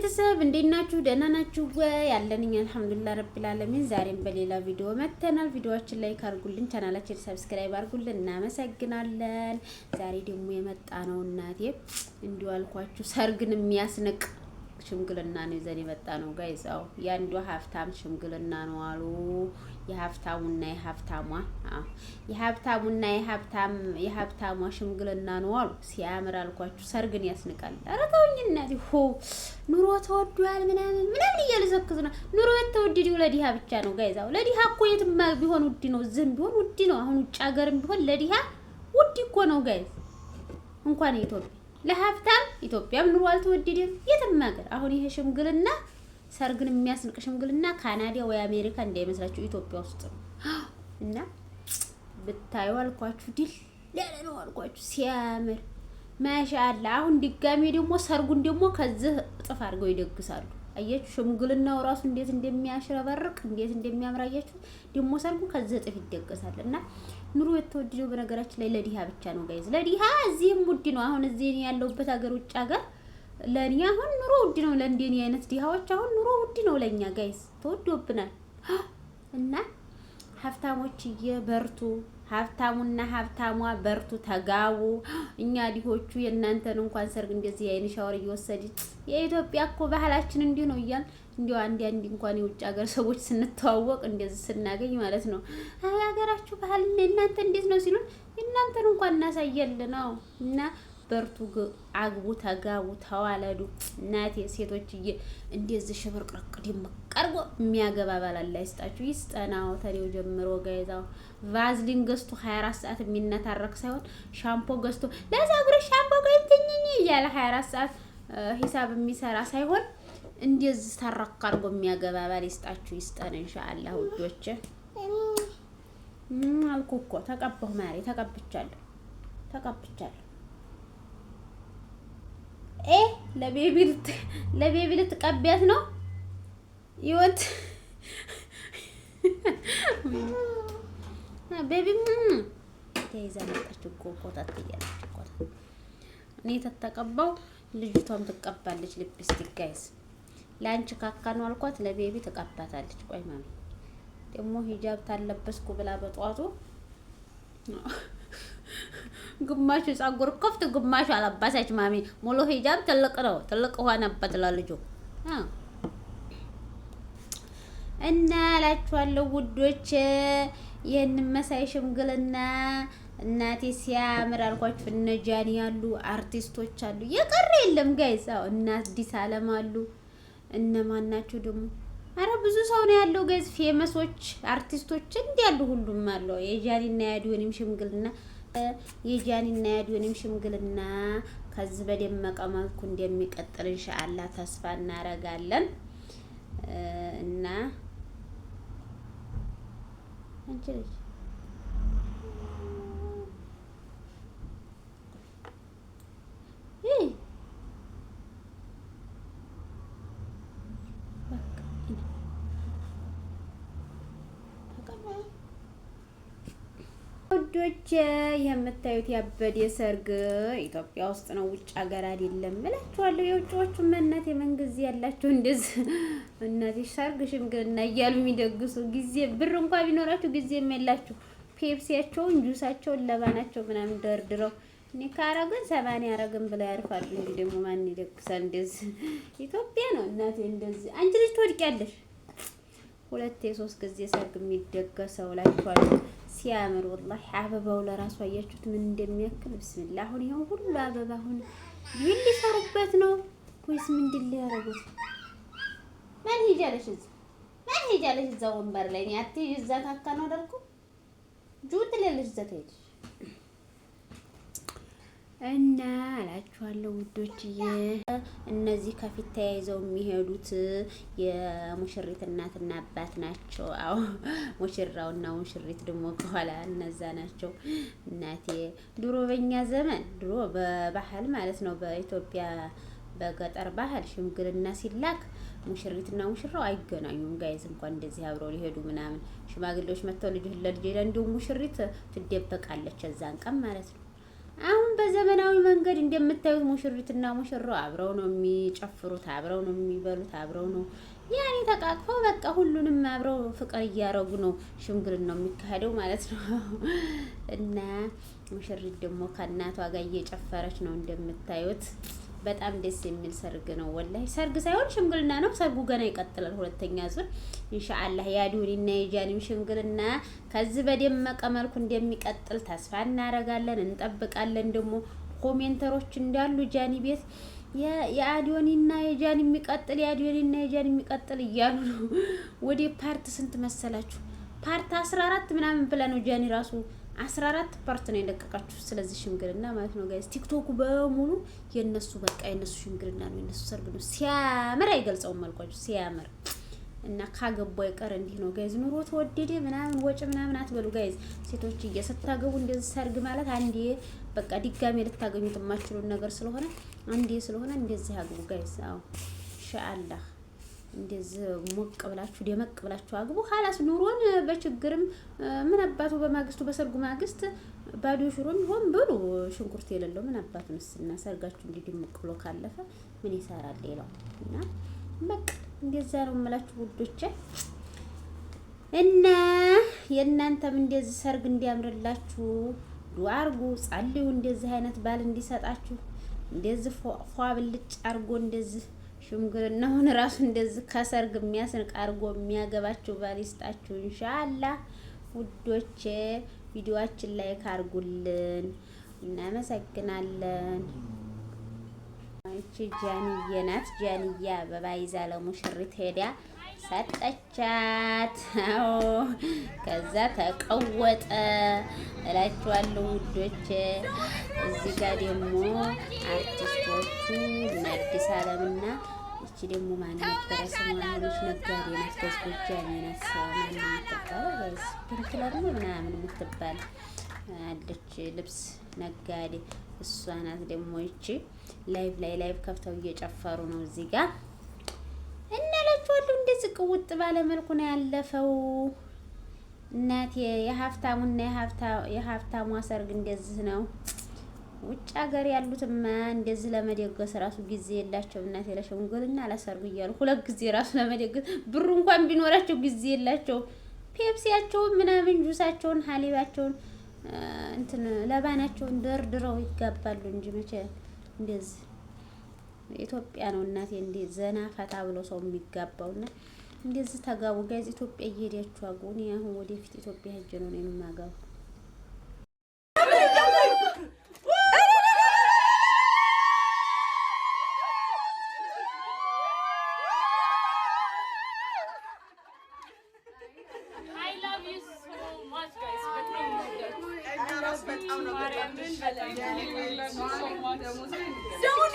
ቤተሰብ እንዴት ናችሁ? ደህና ናችሁ ወይ? ያለንኝ አልሐምዱሊላህ ረቢል ዓለሚን። ዛሬም በሌላ ቪዲዮ መተናል። ቪዲዮአችን ላይ ካርጉልን፣ ቻናላችን ሰብስክራይብ አድርጉልን። እናመሰግናለን። ዛሬ ደግሞ የመጣ ነው እናቴ እንዲሁ አልኳችሁ ሰርግን የሚያስንቅ ሽምግልና ነው ይዘን የመጣ ነው ጋይስ። አዎ ያንዱ ሀብታም ሽምግልና ነው አሉ። የሀብታሙና የሀብታሟ ሽምግልና ነው አሉ። ሲያምር አልኳችሁ ሰርግን ያስንቃል። ኧረ ተውኝ እናቴ ኑሮ ተወዷል ምናምን እያለ ዘክዝ ነው። ኑሮ የተወደደው ለዲሃ ብቻ ነው ጋይስ። አዎ ለዲሃ እኮ የትም ቢሆን ውድ ነው፣ ዝም ቢሆን ውድ ነው። አሁን ውጭ ሀገርም ቢሆን ለዲሃ ውድ እኮ ነው ጋይስ። እንኳን ኢትዮጵያ ለሀብታም ኢትዮጵያም ኑሮ አልተወደደም የትም ሀገር። አሁን ይሄ ሽምግልና ሰርግን የሚያስንቅ ሽምግልና ካናዳ ወይ አሜሪካ እንዳይመስላችሁ ኢትዮጵያ ውስጥ ነው። እና ብታዩ አልኳችሁ ድል ያለ ነው አልኳችሁ ሲያምር ማሻአላ። አሁን ድጋሜ ደግሞ ሰርጉን ደግሞ ከዚህ እጥፍ አድርገው ይደግሳሉ። አያችሁ ሽምግልናው ራሱ እንዴት እንደሚያሽረበርቅ እንዴት እንደሚያምር አያችሁ። ደግሞ ሰርጉ ከዚህ እጥፍ ይደገሳል። እና ኑሮ የተወደደው በነገራችን ላይ ለዲሃ ብቻ ነው ጋይዝ። ለዲሃ እዚህም ውድ ነው። አሁን እዚህ ያለውበት ሀገር ውጭ ሀገር ለኛ አሁን ኑሮ ውድ ነው። ለእንደኔ አይነት ዲሃዎች አሁን ኑሮ ውድ ነው ለኛ ጋይዝ፣ ተወዶብናል። እና ሀብታሞችዬ በርቱ፣ ሀብታሙና ሀብታሟ በርቱ፣ ተጋቡ። እኛ ዲሆቹ የእናንተን እንኳን ሰርግ እንደዚህ አይን ሻወር እየወሰድን የኢትዮጵያ እኮ ባህላችን እንዲህ ነው እያል እንዲያው አንድ እንኳን የውጭ ሀገር ሰዎች ስንተዋወቅ እንደዚህ ስናገኝ ማለት ነው አይ ሀገራችሁ ባህል እናንተ እንዴት ነው ሲሉን እናንተን እንኳን እናሳየልን ነው። እና በርቱ፣ አግቡ፣ ተጋቡ፣ ተዋለዱ። እናቴ ሴቶችዬ እንደዚህ ሽብርቅርቅ ደምቀርጎ የሚያገባ ባል አለ ይስጣችሁ፣ ይስጠናው። ተሪው ጀምሮ ጋይዛው ቫዝሊን ገዝቶ 24 ሰዓት የሚነታረክ ሳይሆን ሻምፖ ገዝቶ ለፀጉር ሻምፖ ገዝተኝ እያለ 24 ሰዓት ሂሳብ የሚሰራ ሳይሆን እንደዚህ ታረክ አርጎ የሚያገባ ባል ይስጣችሁ፣ ይስጠን ኢንሻአላህ ውዶቼ። አልኩ እኮ ተቀበሁ ማሪ፣ ተቀብቻለሁ። ለቤቢ ልትቀቢያት ነው ይወት ቤቢ ተይዛ መጣች እኮ ቆጣት እያለች እኮ እኔ ተተቀባው ልጅቷም ትቀባለች። ሊፕስቲክ ጋይስ ላንቺ ካካ ነው አልኳት፣ ለቤቢ ትቀባታለች። ቆይ ማሚ ደግሞ ሂጃብ ታለበስኩ ብላ በጧቱ ግማሹ ጸጉር ከፍት ግማሹ አለባሳች። ማሚ ሙሉ ሂጃብ ትልቅ ሆነበት ለልጁ እና እላችኋለሁ ውዶች። ይሄን መሳይ ሽምግልና እናቴ ሲያምር አልኳችሁ። እነ ጃኒ ያሉ አርቲስቶች አሉ፣ የቀረ የለም ጋይስ። አዎ እና አዲስ አለም አሉ። እነማን ናቸው ደግሞ? አረ ብዙ ሰው ነው ያለው ጋይስ። ፌመሶች አርቲስቶች እንዲያሉ ሁሉም አለው። የጃኒና ያዲዮንም ሽምግልና ከዚህ በደመቀ መልኩ እንደሚቀጥል ኢንሻአላህ ተስፋ እናረጋለን። እና አንቺ ልጅ ውዶች የምታዩት ያበደ ሰርግ ኢትዮጵያ ውስጥ ነው፣ ውጭ ሀገር አይደለም እላችኋለሁ። የውጭዎቹ እናቴ መንግስት ያላችሁ እንደዚህ እናቴ ሰርግ ሽምግልና እያሉ የሚደግሱ ጊዜ ብር እንኳን ቢኖራችሁ ጊዜም የላችሁ። ፔፕሲያቸውን ጁሳቸውን ለባናቸው ምናምን ደርድረው እኔ ካረግን 80 ያረግን ብለው ያርፋሉ። እንጂ ደግሞ ማን ይደግሳል እንደዚህ? ኢትዮጵያ ነው እናቴ እንደዚህ። አንቺ ልጅ ትወድቂያለሽ። 2-3 ጊዜ ሰርግ የሚደገሰው እላችኋለሁ። ሲያምር ወላሂ አበባው ለራሱ አያችሁት ምን እንደሚያክል ብስሚላ። አሁን ይሄው ሁሉ አበባ አሁን ምን ሊሰሩበት ነው ወይስ ምንድን ሊያረጉት? ማን ሄጃለሽ እዛ ወንበር ላይ ነው አትይ። እዛ ታካ ነው ደርኩ ጁት ለልጅ ዘተይሽ እና አላችኋለሁ ውዶችዬ። እነዚህ ከፊት ተያይዘው የሚሄዱት የሙሽሪት እናትና አባት ናቸው። አዎ ሙሽራውና ሙሽሪት ደግሞ ከኋላ እነዛ ናቸው። እናቴ ድሮ በእኛ ዘመን ድሮ በባህል ማለት ነው፣ በኢትዮጵያ በገጠር ባህል ሽምግልና ሲላክ ሙሽሪትና ሙሽራው አይገናኙም ጋይዝ። እንኳን እንደዚህ አብረው ሊሄዱ ምናምን ሽማግሌዎች መጥተው ልጅ ለልጅ እንዲሁ ሙሽሪት ትደበቃለች እዛን ቀን ማለት ነው። አሁን በዘመናዊ መንገድ እንደምታዩት ሙሽሪትና ሙሽራው አብረው ነው የሚጨፍሩት፣ አብረው ነው የሚበሉት፣ አብረው ነው ያኔ ተቃቅፈው በቃ ሁሉንም አብረው ፍቅር እያረጉ ነው ሽምግልናው የሚካሄደው ማለት ነው። እና ሙሽሪት ደግሞ ከእናቷ ጋር እየጨፈረች ነው እንደምታዩት። በጣም ደስ የሚል ሰርግ ነው ወላሂ። ሰርግ ሳይሆን ሽምግልና ነው። ሰርጉ ገና ይቀጥላል፣ ሁለተኛ ዙር ኢንሻአላህ። የአዲውኒና የጃኒም ሽምግልና ከዚህ በደመቀ መልኩ እንደሚቀጥል ተስፋ እናደርጋለን፣ እንጠብቃለን። ደግሞ ኮሜንተሮች እንዳሉ ጃኒ ቤት የአዲውኒና የጃኒ የሚቀጥል የአዲውኒና የጃኒ የሚቀጥል እያሉ ነው። ወደ ፓርት ስንት መሰላችሁ? ፓርት 14 ምናምን ብላ ነው ጃኒ ራሱ 14 ፓርት ነው የለቀቃችሁ። ስለዚህ ሽምግልና ማለት ነው ጋይስ። ቲክቶኩ በሙሉ የነሱ በቃ የነሱ ሽምግልና ነው፣ የነሱ ሰርግ ነው። ሲያምር አይገልጸውም መልኳችሁ፣ ሲያምር እና ካገቡ አይቀር እንዲህ ነው ጋይዝ። ኑሮ ተወደደ ምናምን ወጭ ምናምን አትበሉ ጋይዝ። ሴቶች እየሰታገቡ እንደዚህ ሰርግ ማለት አንዴ በቃ ድጋሜ ልታገኙት የማትችሉት ነገር ስለሆነ አንዴ ስለሆነ እንደዚህ አግቡ ጋይዝ። አዎ ኢንሻአላህ እንደዚህ ሞቅ ብላችሁ ደመቅ ብላችሁ አግቡ። ሀላስ ኑሮን በችግርም ምን አባቱ በማግስቱ በሰርጉ ማግስት ባዶ ሽሮም ይሆን ብሉ፣ ሽንኩርት የሌለው ምን አባቱ ንስና ሰርጋችሁ እንዲደምቅ ብሎ ካለፈ ምን ይሰራል ሌላው? እና በቃ እንደዛ ነው የምላችሁ ውዶቼ። እና የእናንተም እንደዚህ ሰርግ እንዲያምርላችሁ ዱአ አርጉ፣ ጸልዩ። እንደዚህ አይነት ባል እንዲሰጣችሁ እንደዚህ ፏ ብልጭ አርጎ እንደዚህ ሽምግልናውን ራሱ እንደዚህ ከሰርግ የሚያስንቅ አርጎ የሚያገባችሁ ባል ይስጣችሁ ኢንሻአላህ ውዶቼ። ቪዲዮአችን ላይ ካርጉልን፣ እናመሰግናለን። እቺ ጃኒዬ ናት። ጃኒዬ አበባ ይዛ ለሙሽሪት ሄዳ ሰጠቻት። አዎ ከዛ ተቀወጠ እላችኋለሁ ውዶቼ። እዚህ ጋር ደግሞ አርቲስቶቹ አዲስ አለምና እቺ ደግሞ ማን ነበረ ስሟ? ልጅ ነጋዴ ናት። ከዚህ ጃኒ ናት። ማን የምትባለው ወይስ ፒንክለር ነው ምናምን የምትባል አለች፣ ልብስ ነጋዴ እሷ ናት። ደግሞ እቺ ላይቭ ከፍተው እየጨፈሩ ነው እዚህ ጋር እና እላችኋለሁ። እንደዚህ ቅውጥ ባለ መልኩ ነው ያለፈው። እናቴ የሀብታሙና የሀብታሟ ሰርግ እንደዚህ ነው። ውጭ ሀገር ያሉትማ እንደዚህ ለመደገስ ራሱ ጊዜ የላቸው። እናቴ ለሽምግልና ለሰርጉ እያሉ 2 ጊዜ ራሱ ለመደገስ ብሩ እንኳን ቢኖራቸው ጊዜ የላቸው። ፔፕሲያቸውን ምናምን ጁሳቸውን ሀሊባቸውን እንትን ለባናቸውን ደርድረው ይጋባሉ እንጂ መቼ እንደዚህ ኢትዮጵያ ነው እናቴ እንደ ዘና ፈታ ብሎ ሰው የሚጋባውና እንደዚህ ተጋቡ ጋይዝ። ኢትዮጵያ እየሄዳችሁ አግቡ። እኔ አሁን ወደፊት ኢትዮጵያ ሄጄ ነው የማጋባው። Don't